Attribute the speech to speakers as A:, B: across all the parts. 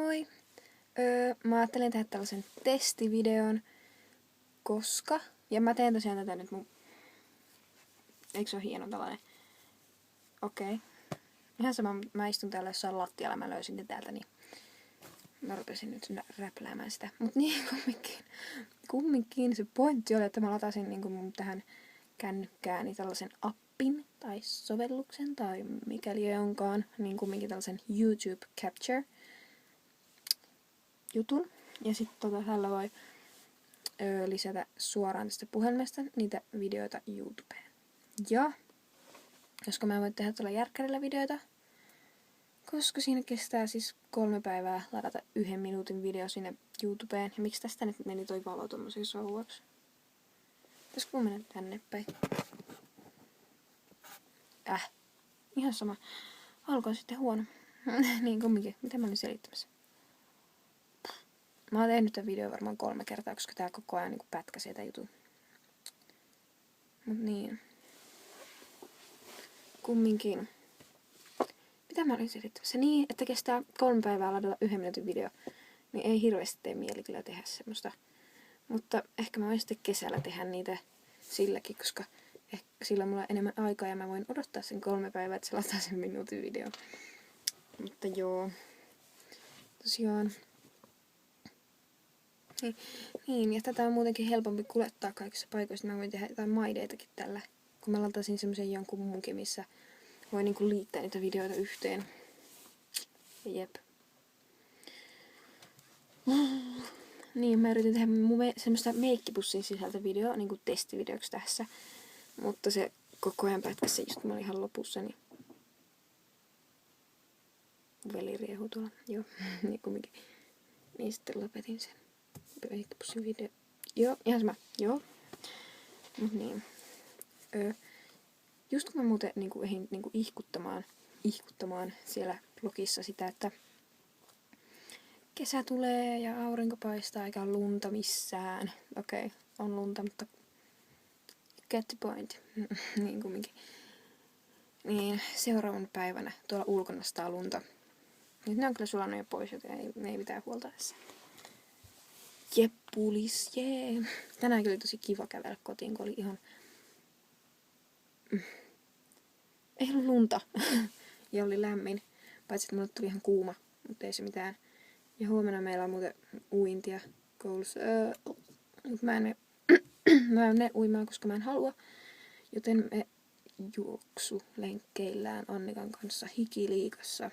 A: moi! Mä ajattelin tehdä tällaisen testivideon, koska... Ja mä teen tosiaan tätä nyt mun... Eikö se ole hieno tällainen? Okei. Ihan sama, mä istun täällä jossain lattialla, mä löysin ne täältä, niin... Mä rupesin nyt räpläämään sitä. Mut niin, kumminkin se pointti oli, että mä latasin niin mun tähän kännykkääni tällaisen appin tai sovelluksen tai mikäli onkaan, niin kumminkin tällaisen YouTube Capture jutun. Ja sitten tällä voi lisätä suoraan tästä puhelimesta niitä videoita YouTubeen. Ja koska mä voin tehdä tuolla järkkärillä videoita, koska siinä kestää siis 3 päivää ladata 1 minuutin video sinne YouTubeen. Ja miksi tästä nyt meni toi valo tommosen souvaksi? Pitäisikö mun mennä tänne päin? Ihan sama. Alkoi sitten huono. Niin kumminkin. Mitä mä olin selittämässä? Mä oon tehnyt tämän videon varmaan 3 kertaa, koska tää koko ajan niin pätkäsee tää jutun. Mut niin. Kumminkin. Mitä mä olin selittämässä? Niin, että kestää 3 päivää ladata 1 minuutin video. Niin ei hirveästi tee mieli kyllä tehdä semmoista. Mutta ehkä mä voin sitten kesällä tehdä niitä silläkin, koska sillä mulla on enemmän aikaa ja mä voin odottaa sen 3 päivää, että se lataa sen minuutin video. Mutta joo. Tosiaan. Niin, ja tätä on muutenkin helpompi kuljettaa kaikissa paikoissa. Mä voin tehdä jotain maideitakin tällä. Kun mä lataisin semmosen jonkun munkin, missä voi niinku liittää niitä videoita yhteen. Jep. Niin, mä yritin tehdä semmoista meikkipussin sisältä videoa, niinku testivideoksi tässä. Mutta se koko ajan pätkässä just kun mä olin ihan lopussa, niin... Veli riehuu tuolla. Joo, niin kumminkin. Niin sitten lopetin sen meikkipussin video. Joo, ihan sama. Joo. Mut niin. Just kun mä muuten niinku ehdin niinku ihkuttamaan siellä blogissa sitä, että kesä tulee ja aurinko paistaa eikä ole lunta missään. Okei, on lunta, mutta get the point. Niin kumminkin. Niin seuraavan päivänä tuolla ulkona staa lunta. Nyt ne on kyllä sulannut jo pois, joten ei mitään huolta tässä. Jeppulis, jee. Tänään kyllä oli tosi kiva kävellä kotiin, kun oli ihan... Ei ollut lunta. Ja oli lämmin. Paitsi että mulle tuli ihan kuuma, mutta ei se mitään. Ja huomenna meillä on muuten uintia koulussa. Mutta mä en mene uimaan, koska mä en halua. Joten me juoksulenkkeillään Annikan kanssa hikiliikassa.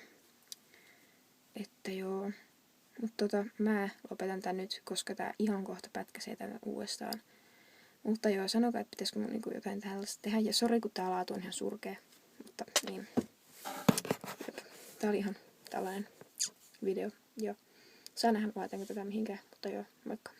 A: Että joo. Mutta mä lopetan tän nyt, koska tää ihan kohta pätkäsee tän uudestaan. Mutta joo, sanokaa, että pitäisikö mun niinku jotain tällaista tehdä. Ja sori, kun tää laatu on ihan surkea. Mutta niin. Jep. Tää oli ihan tällainen video. Joo. Saa nähdä, laitanko tätä mihinkään. Mutta joo, moikka.